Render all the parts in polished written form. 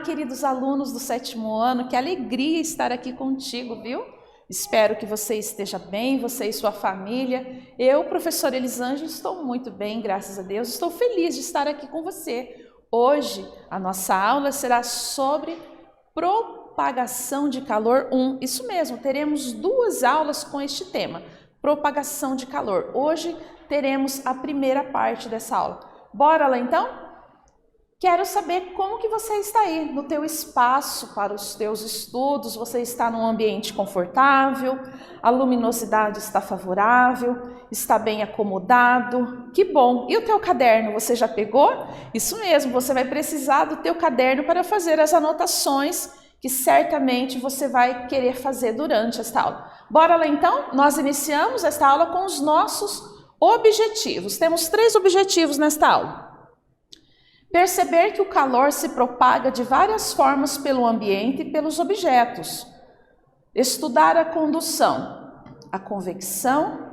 queridos alunos do 7º ano, que alegria estar aqui contigo, viu? Espero que você esteja bem, você e sua família. Eu, professora Elisângela, estou muito bem, graças a Deus. Estou feliz de estar aqui com você. Hoje, a nossa aula será sobre propagação de calor 1. Isso mesmo, teremos 2 aulas com este tema, propagação de calor. Hoje teremos a primeira parte dessa aula. Bora lá então? Quero saber como que você está aí no teu espaço para os teus estudos. Você está num ambiente confortável? A luminosidade está favorável? Está bem acomodado? Que bom! E o teu caderno, você já pegou? Isso mesmo, você vai precisar do teu caderno para fazer as anotações que certamente você vai querer fazer durante esta aula. Bora lá então? Nós iniciamos esta aula com os nossos objetivos. Temos 3 objetivos nesta aula. Perceber que o calor se propaga de várias formas pelo ambiente e pelos objetos. Estudar a condução, a convecção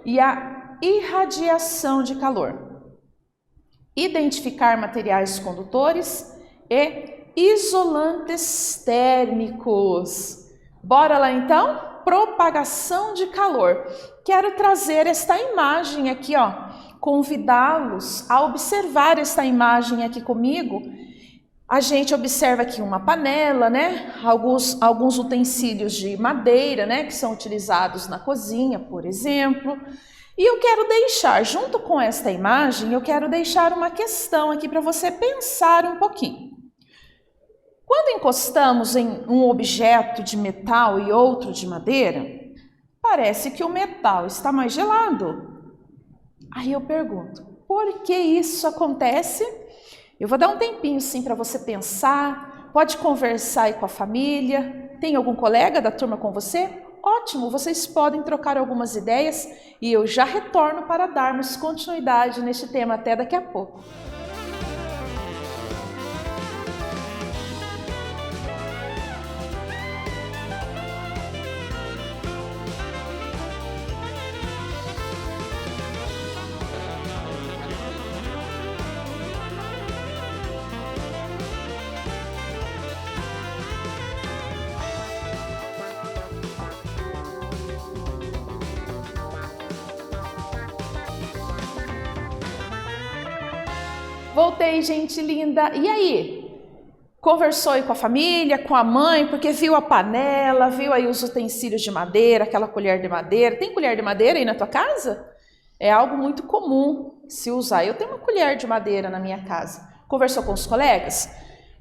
e a irradiação de calor. Identificar materiais condutores e isolantes térmicos. Bora lá então? Propagação de calor. Quero trazer esta imagem aqui, ó. Convidá-los a observar esta imagem aqui comigo. A gente observa aqui uma panela, né? Alguns utensílios de madeira, né? Que são utilizados na cozinha, por exemplo. E eu quero deixar, junto com esta imagem, eu quero deixar uma questão aqui para você pensar um pouquinho. Quando encostamos em um objeto de metal e outro de madeira, parece que o metal está mais gelado. Aí eu pergunto, por que isso acontece? Eu vou dar um tempinho sim para você pensar, pode conversar aí com a família, tem algum colega da turma com você? Ótimo, vocês podem trocar algumas ideias e eu já retorno para darmos continuidade neste tema até daqui a pouco. Voltei, gente linda. E aí? Conversou aí com a família, com a mãe, porque viu a panela, viu aí os utensílios de madeira, aquela colher de madeira. Tem colher de madeira aí na tua casa? É algo muito comum se usar. Eu tenho uma colher de madeira na minha casa. Conversou com os colegas?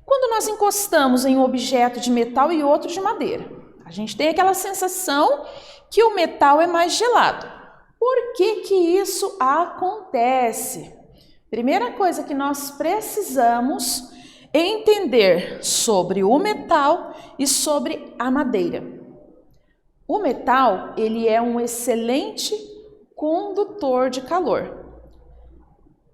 Quando nós encostamos em um objeto de metal e outro de madeira, a gente tem aquela sensação que o metal é mais gelado. Por que que isso acontece? Primeira coisa que nós precisamos entender sobre o metal e sobre a madeira. O metal, ele é um excelente condutor de calor,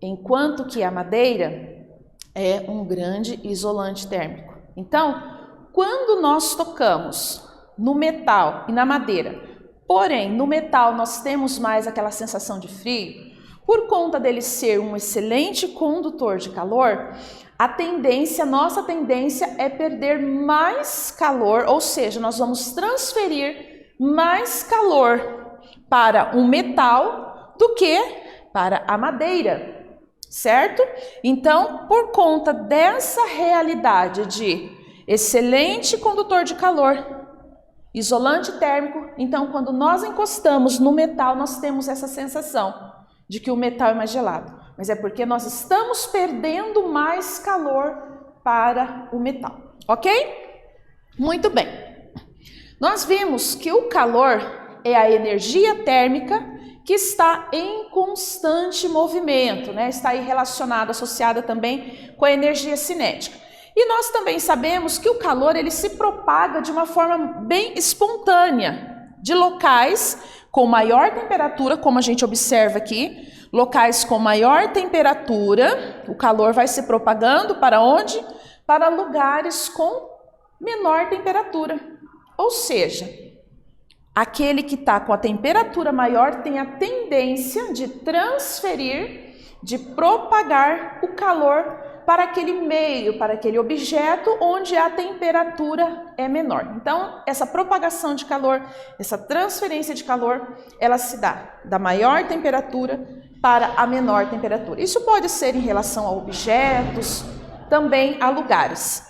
enquanto que a madeira é um grande isolante térmico. Então, quando nós tocamos no metal e na madeira, porém no metal nós temos mais aquela sensação de frio, por conta dele ser um excelente condutor de calor, nossa tendência é perder mais calor, ou seja, nós vamos transferir mais calor para o metal do que para a madeira, certo? Então, por conta dessa realidade de excelente condutor de calor, isolante térmico, então quando nós encostamos no metal, nós temos essa sensação de que o metal é mais gelado, mas é porque nós estamos perdendo mais calor para o metal, ok? Muito bem. Nós vimos que o calor é a energia térmica que está em constante movimento, né? Está aí relacionada, associada também com a energia cinética. E nós também sabemos que o calor ele se propaga de uma forma bem espontânea, de locais com maior temperatura, como a gente observa aqui, locais com maior temperatura, o calor vai se propagando para onde? Para lugares com menor temperatura. Ou seja, aquele que está com a temperatura maior tem a tendência de transferir, de propagar o calor para aquele meio, para aquele objeto onde a temperatura é menor. Então, essa propagação de calor, essa transferência de calor, ela se dá da maior temperatura para a menor temperatura. Isso pode ser em relação a objetos, também a lugares.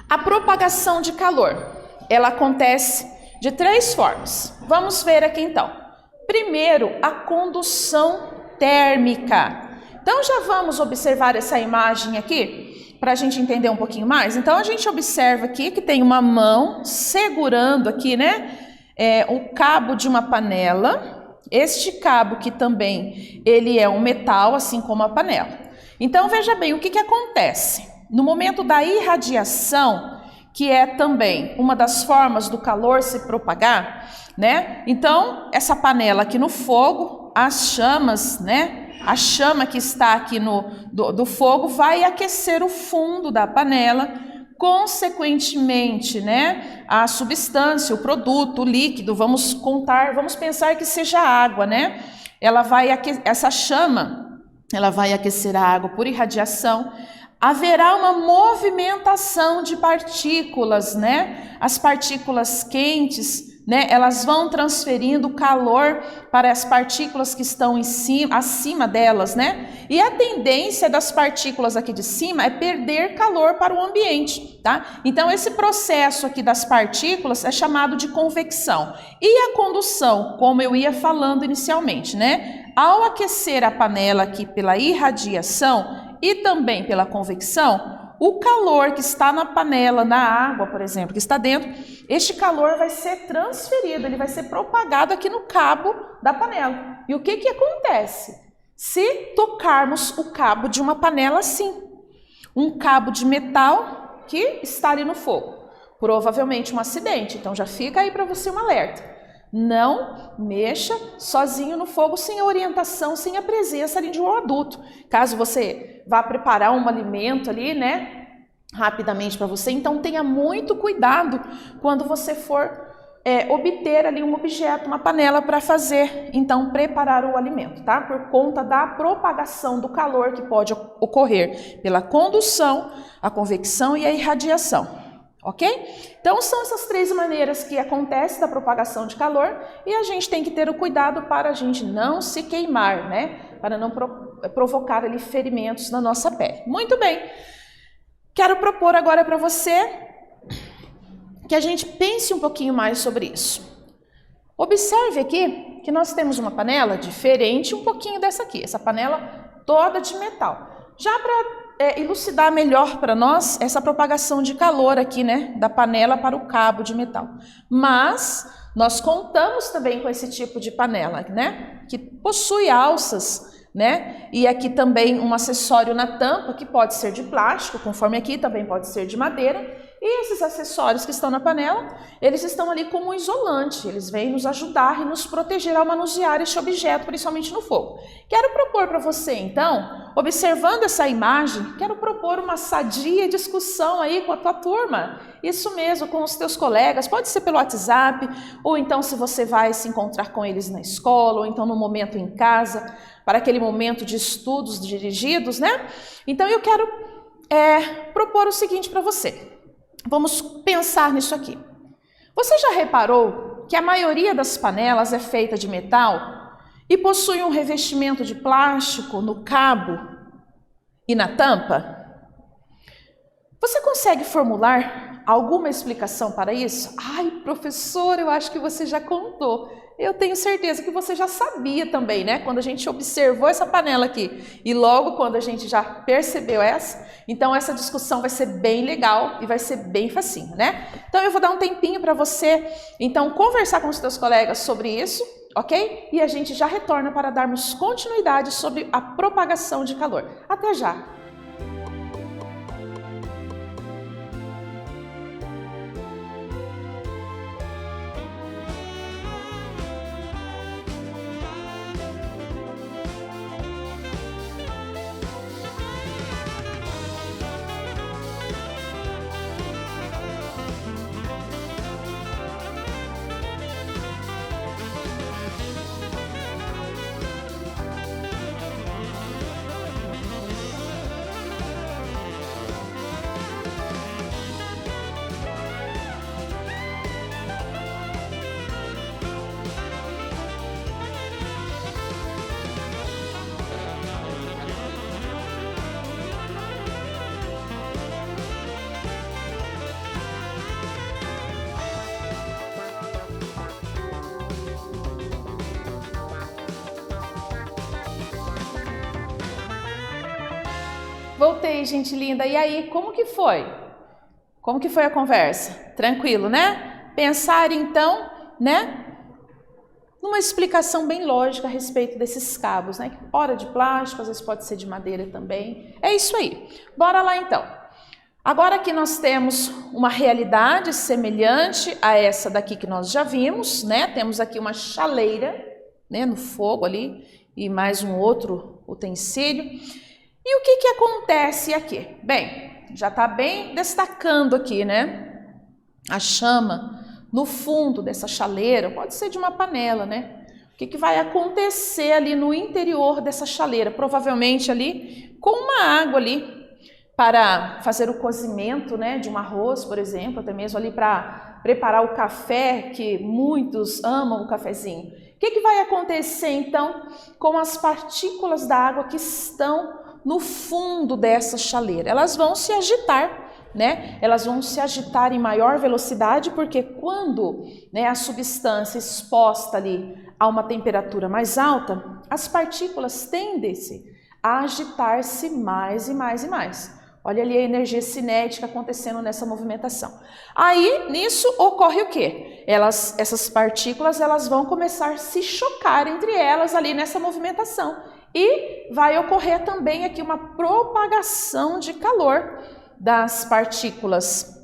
A propagação de calor, ela acontece de 3 formas. Vamos ver aqui então. Primeiro, a condução térmica. Então já vamos observar essa imagem aqui, para a gente entender um pouquinho mais. Então a gente observa aqui que tem uma mão segurando aqui, né, o cabo de uma panela. Este cabo que também, ele é um metal, assim como a panela. Então veja bem, o que acontece? No momento da irradiação, que é também uma das formas do calor se propagar, né? Então, essa panela aqui no fogo, as chamas, né? A chama que está aqui do fogo vai aquecer o fundo da panela, consequentemente, né? A substância, o produto, o líquido, vamos pensar que seja água, né? Essa chama, ela vai aquecer a água por irradiação. Haverá uma movimentação de partículas, né? As partículas quentes, né? Elas vão transferindo calor para as partículas que estão acima delas, né? E a tendência das partículas aqui de cima é perder calor para o ambiente, tá? Então, esse processo aqui das partículas é chamado de convecção. E a condução, como eu ia falando inicialmente, né? Ao aquecer a panela aqui pela irradiação e também pela convecção, o calor que está na panela, na água, por exemplo, que está dentro, este calor vai ser transferido, ele vai ser propagado aqui no cabo da panela. E o que acontece? Se tocarmos o cabo de uma panela assim, um cabo de metal que está ali no fogo, provavelmente um acidente, então já fica aí para você um alerta. Não mexa sozinho no fogo sem a orientação, sem a presença ali de um adulto. Caso você vá preparar um alimento ali, né, rapidamente para você, então tenha muito cuidado quando você for obter ali um objeto, uma panela para fazer, então preparar o alimento, tá? Por conta da propagação do calor que pode ocorrer pela condução, a convecção e a irradiação. Ok? Então são essas 3 maneiras que acontece da propagação de calor e a gente tem que ter o cuidado para a gente não se queimar, né? Para não provocar ali ferimentos na nossa pele. Muito bem. Quero propor agora para você que a gente pense um pouquinho mais sobre isso. Observe aqui que nós temos uma panela diferente um pouquinho dessa aqui, essa panela toda de metal. Já para elucidar melhor para nós essa propagação de calor aqui, né, da panela para o cabo de metal. Mas nós contamos também com esse tipo de panela, né, que possui alças, né, e aqui também um acessório na tampa que pode ser de plástico, conforme aqui também pode ser de madeira. E esses acessórios que estão na panela, eles estão ali como um isolante, eles vêm nos ajudar e nos proteger ao manusear este objeto, principalmente no fogo. Quero propor para você, então, observando essa imagem, quero propor uma sadia discussão aí com a tua turma. Isso mesmo, com os teus colegas, pode ser pelo WhatsApp, ou então se você vai se encontrar com eles na escola, ou então no momento em casa, para aquele momento de estudos dirigidos, né? Então eu quero propor o seguinte para você. Vamos pensar nisso aqui. Você já reparou que a maioria das panelas é feita de metal e possui um revestimento de plástico no cabo e na tampa? Você consegue formular alguma explicação para isso? Ai, professor, eu acho que você já contou. Eu tenho certeza que você já sabia também, né? Quando a gente observou essa panela aqui e logo quando a gente já percebeu essa, então essa discussão vai ser bem legal e vai ser bem facinho, né? Então eu vou dar um tempinho para você, então, conversar com os seus colegas sobre isso, ok? E a gente já retorna para darmos continuidade sobre a propagação de calor. Até já! voltei, gente linda. E aí, como que foi? Como que foi a conversa? Tranquilo, né? Pensar então, né? Numa explicação bem lógica a respeito desses cabos, né? Ora de plástico, às vezes pode ser de madeira também. É isso aí. Bora lá então. Agora aqui nós temos uma realidade semelhante a essa daqui que nós já vimos, né? Temos aqui uma chaleira, né, no fogo ali e mais um outro utensílio. E o que acontece aqui? Bem, já está bem destacando aqui, né? A chama no fundo dessa chaleira, pode ser de uma panela, né? O que vai acontecer ali no interior dessa chaleira? Provavelmente ali com uma água ali para fazer o cozimento, né, de um arroz, por exemplo, até mesmo ali para preparar o café, que muitos amam o cafezinho. O que vai acontecer então com as partículas da água que estão no fundo dessa chaleira? Elas vão se agitar, né? Elas vão se agitar em maior velocidade, porque quando, né, a substância exposta ali a uma temperatura mais alta, as partículas tendem-se a agitar-se mais e mais e mais. Olha ali a energia cinética acontecendo nessa movimentação. Aí, nisso, ocorre o quê? Essas partículas elas vão começar a se chocar entre elas ali nessa movimentação. E vai ocorrer também aqui uma propagação de calor das partículas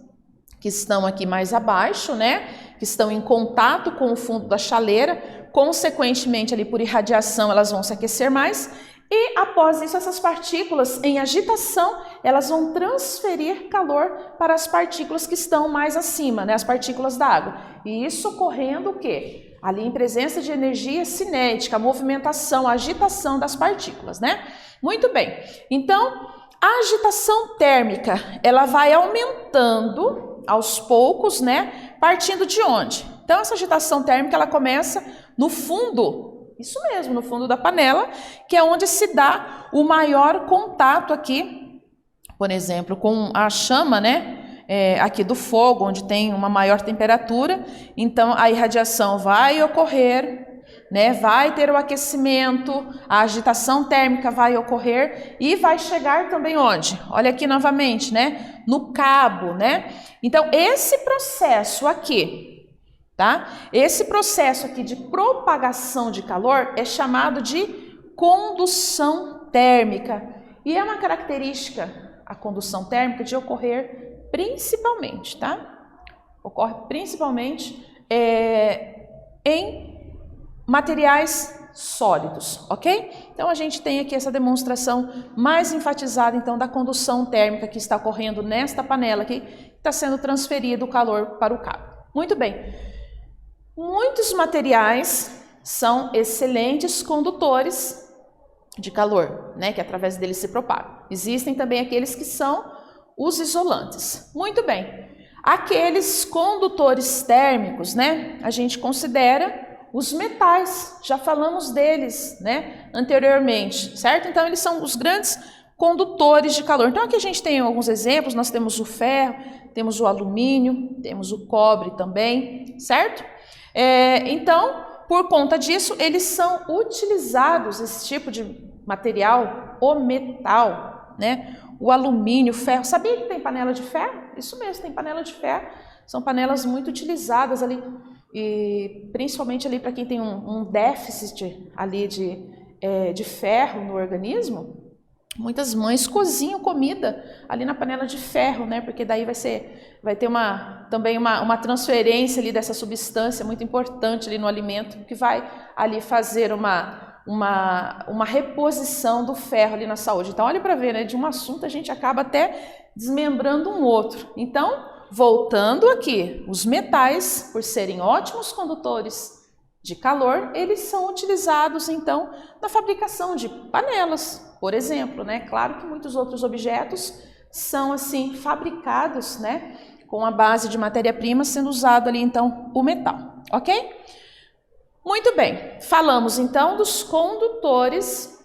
que estão aqui mais abaixo, né? Que estão em contato com o fundo da chaleira. Consequentemente, ali por irradiação, elas vão se aquecer mais. E após isso, essas partículas em agitação, elas vão transferir calor para as partículas que estão mais acima, né? As partículas da água. E isso ocorrendo o quê? Ali em presença de energia cinética, a movimentação, a agitação das partículas, né? Muito bem. Então, a agitação térmica, ela vai aumentando aos poucos, né? Partindo de onde? Então, essa agitação térmica, ela começa no fundo. Isso mesmo, no fundo da panela, que é onde se dá o maior contato aqui, por exemplo, com a chama, né? Aqui do fogo, onde tem uma maior temperatura. Então, a irradiação vai ocorrer, né? Vai ter o aquecimento, a agitação térmica vai ocorrer e vai chegar também onde? Olha aqui novamente, né? No cabo, né? Então, esse processo aqui, tá? Esse processo aqui de propagação de calor é chamado de condução térmica. E é uma característica, a condução térmica, de ocorrer principalmente, tá? Ocorre principalmente em materiais sólidos, ok? Então, a gente tem aqui essa demonstração mais enfatizada, então, da condução térmica que está ocorrendo nesta panela aqui, que está sendo transferido o calor para o cabo. Muito bem. Muitos materiais são excelentes condutores de calor, né, que através deles se propagam. Existem também aqueles que são os isolantes. Muito bem. Aqueles condutores térmicos, né, a gente considera os metais. Já falamos deles, né, anteriormente, certo? Então, eles são os grandes condutores de calor. Então, aqui a gente tem alguns exemplos. Nós temos o ferro, temos o alumínio, temos o cobre também, certo? Então, por conta disso, eles são utilizados, esse tipo de material, o metal, né? O alumínio, o ferro. Sabia que tem panela de ferro? Isso mesmo, tem panela de ferro. São panelas muito utilizadas ali, e principalmente ali para quem tem um déficit ali de ferro no organismo. Muitas mães cozinham comida ali na panela de ferro, né? Porque daí vai ter também uma transferência ali dessa substância muito importante ali no alimento, que vai ali fazer uma reposição do ferro ali na saúde. Então, olha para ver, né? De um assunto a gente acaba até desmembrando um outro. Então, voltando aqui, os metais, por serem ótimos condutores de calor, eles são utilizados, então, na fabricação de panelas, por exemplo, né? Claro que muitos outros objetos são, assim, fabricados, né, com a base de matéria-prima, sendo usado ali, então, o metal, ok? Muito bem, falamos, então, dos condutores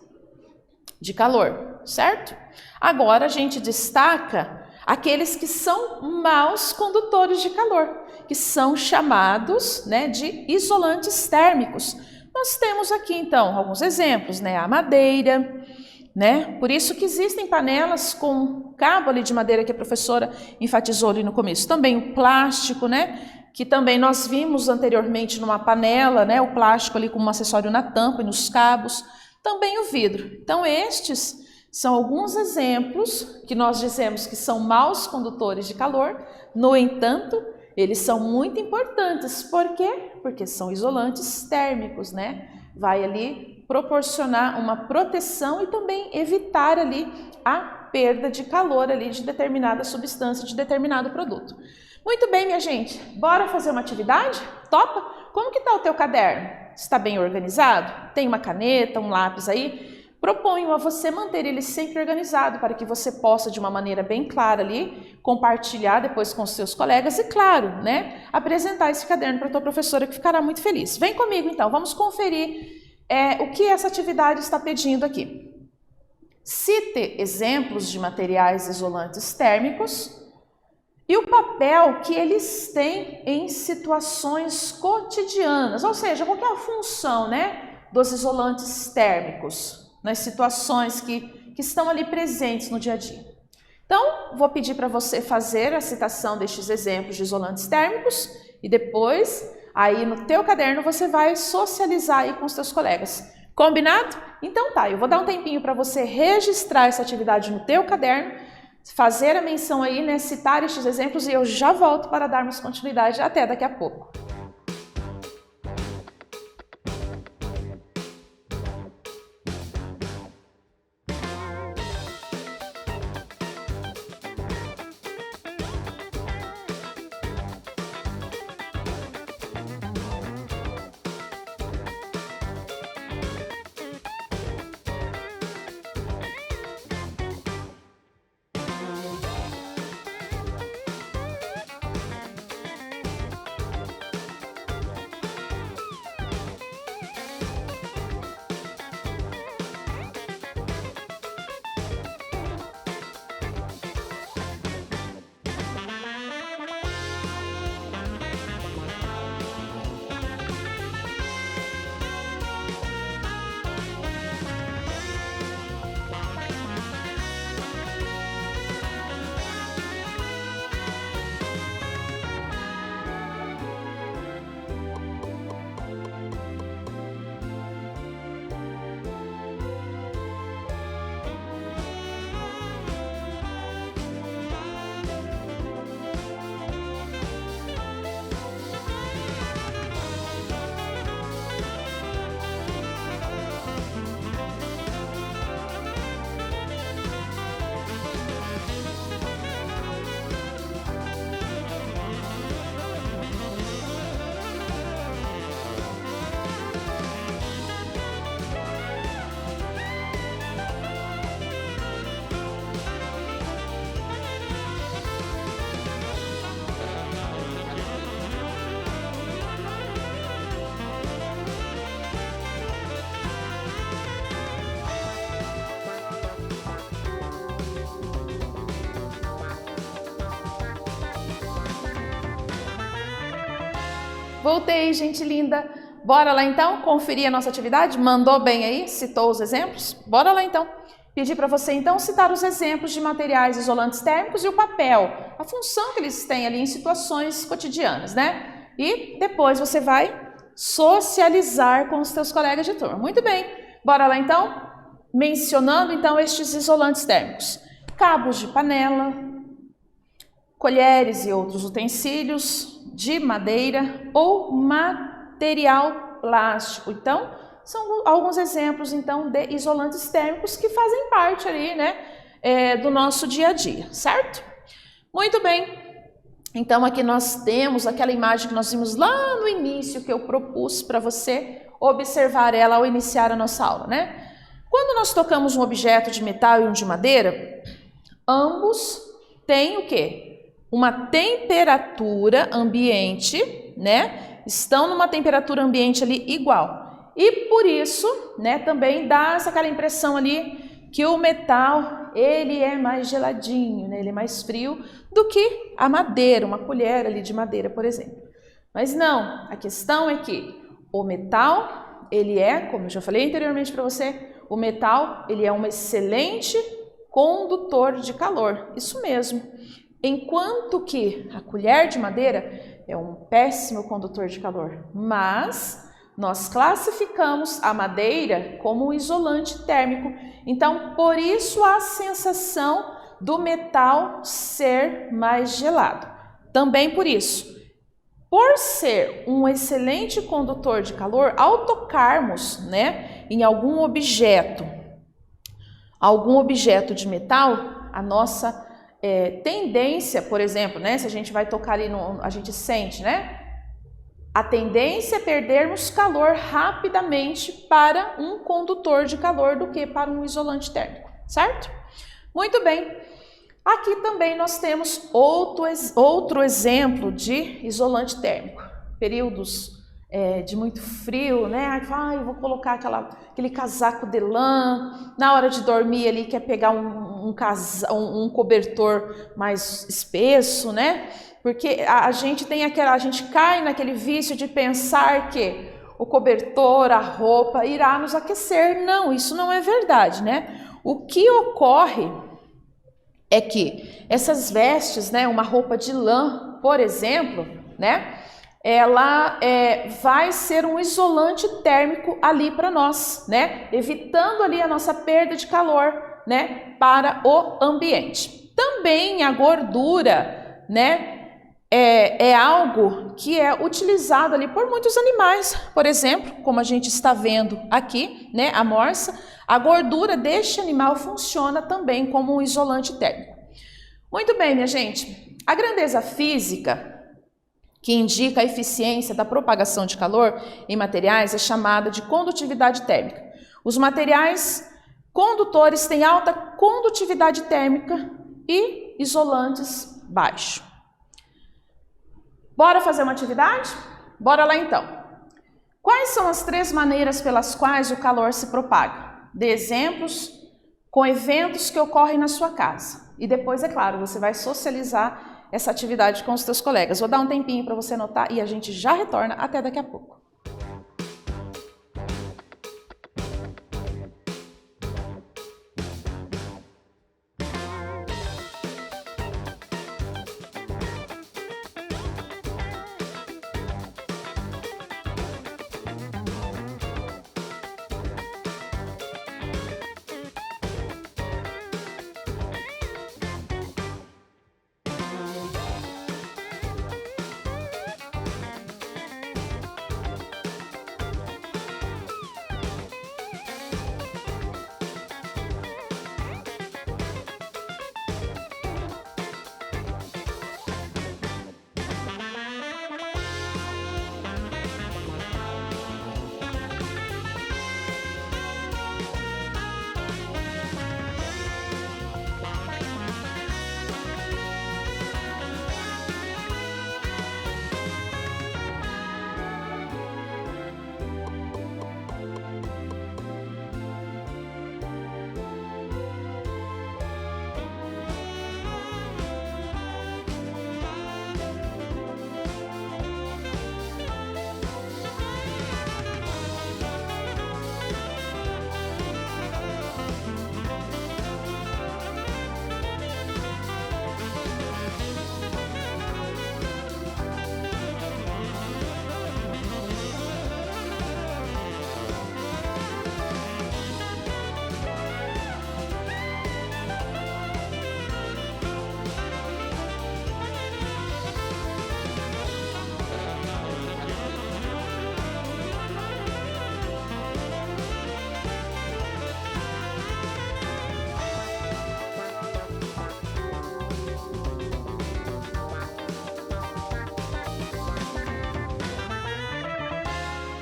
de calor, certo? Agora, a gente destaca aqueles que são maus condutores de calor, que são chamados, né, de isolantes térmicos. Nós temos aqui, então, alguns exemplos, né? A madeira, né? Por isso que existem panelas com cabo ali de madeira que a professora enfatizou ali no começo. Também o plástico, né? Que também nós vimos anteriormente numa panela, né? O plástico ali como um acessório na tampa e nos cabos. Também o vidro. Então estes são alguns exemplos que nós dizemos que são maus condutores de calor. No entanto, eles são muito importantes. Por quê? Porque são isolantes térmicos, né? Vai ali proporcionar uma proteção e também evitar ali a perda de calor ali de determinada substância, de determinado produto. Muito bem, minha gente, bora fazer uma atividade? Topa? Como que está o teu caderno? Está bem organizado? Tem uma caneta, um lápis aí? Proponho a você manter ele sempre organizado para que você possa, de uma maneira bem clara ali, compartilhar depois com os seus colegas e, claro, né, apresentar esse caderno para a tua professora que ficará muito feliz. Vem comigo então, vamos conferir o que essa atividade está pedindo aqui. Cite exemplos de materiais isolantes térmicos e o papel que eles têm em situações cotidianas, ou seja, qual que é a função, né, dos isolantes térmicos nas situações que estão ali presentes no dia a dia. Então, vou pedir para você fazer a citação destes exemplos de isolantes térmicos e depois, aí no teu caderno, você vai socializar aí com os teus colegas. Combinado? Então tá, eu vou dar um tempinho para você registrar essa atividade no teu caderno, fazer a menção aí, né, citar estes exemplos e eu já volto para darmos continuidade até daqui a pouco. Voltei, gente linda. Bora lá então conferir a nossa atividade? Mandou bem aí? Citou os exemplos? Bora lá então. Pedi para você então citar os exemplos de materiais isolantes térmicos e o papel, a função que eles têm ali em situações cotidianas, né? E depois você vai socializar com os teus colegas de turma. Muito bem. Bora lá então? Mencionando então estes isolantes térmicos. Cabos de panela, colheres e outros utensílios de madeira ou material plástico. Então, são alguns exemplos então de isolantes térmicos que fazem parte ali, né, do nosso dia a dia, certo? Muito bem. Então, aqui nós temos aquela imagem que nós vimos lá no início, que eu propus para você observar ela ao iniciar a nossa aula, né? Quando nós tocamos um objeto de metal e um de madeira, ambos têm o quê? Uma temperatura ambiente, né? Estão numa temperatura ambiente ali igual. E por isso, né, também dá aquela impressão ali que o metal, ele é mais geladinho, né? Ele é mais frio do que a madeira, uma colher ali de madeira, por exemplo. Mas não, a questão é que o metal, ele é, como eu já falei anteriormente para você, o metal, ele é um excelente condutor de calor, isso mesmo. Enquanto que a colher de madeira é um péssimo condutor de calor, mas nós classificamos a madeira como um isolante térmico. Então, por isso a sensação do metal ser mais gelado. Também por isso, por ser um excelente condutor de calor, ao tocarmos, né, em algum objeto de metal, a nossa tendência, por exemplo, né, se a gente vai tocar ali, a gente sente, né, a tendência é perdermos calor rapidamente para um condutor de calor do que para um isolante térmico, certo? Muito bem. Aqui também nós temos outro exemplo de isolante térmico. Períodos de muito frio, né? Eu vou colocar aquele casaco de lã. Na hora de dormir ali quer pegar um cobertor mais espesso, né? Porque a gente cai naquele vício de pensar que o cobertor, a roupa irá nos aquecer. Não, isso não é verdade, né? O que ocorre é que essas vestes, né, uma roupa de lã, por exemplo, né, ela vai ser um isolante térmico ali para nós, né, evitando ali a nossa perda de calor, né, para o ambiente. Também a gordura, né, é algo que é utilizado ali por muitos animais, por exemplo, como a gente está vendo aqui, né, a morsa, a gordura deste animal funciona também como um isolante térmico. Muito bem, minha gente, a grandeza física, que indica a eficiência da propagação de calor em materiais, é chamada de condutividade térmica. Os materiais condutores têm alta condutividade térmica e isolantes baixos. Bora fazer uma atividade? Bora lá então. Quais são as 3 maneiras pelas quais o calor se propaga? Dê exemplos com eventos que ocorrem na sua casa. E depois, é claro, você vai socializar essa atividade com os seus colegas. Vou dar um tempinho para você anotar e a gente já retorna até daqui a pouco.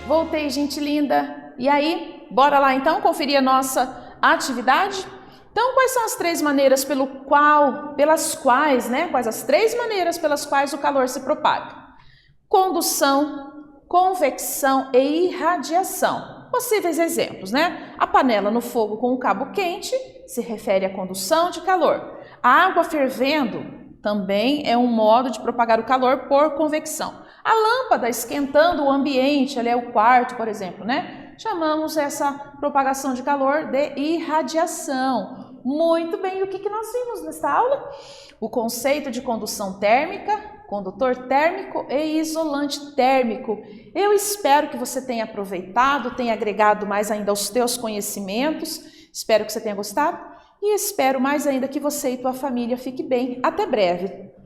Voltei, gente linda. E aí, bora lá então conferir a nossa atividade? Então, quais são as 3 maneiras quais as 3 maneiras pelas quais o calor se propaga? Condução, convecção e irradiação. Possíveis exemplos, né? A panela no fogo com o cabo quente se refere à condução de calor. A água fervendo também é um modo de propagar o calor por convecção. A lâmpada esquentando o ambiente, ali é o quarto, por exemplo, né? Chamamos essa propagação de calor de irradiação. Muito bem, e o que nós vimos nesta aula? O conceito de condução térmica, condutor térmico e isolante térmico. Eu espero que você tenha aproveitado, tenha agregado mais ainda aos teus conhecimentos. Espero que você tenha gostado e espero mais ainda que você e tua família fiquem bem. Até breve!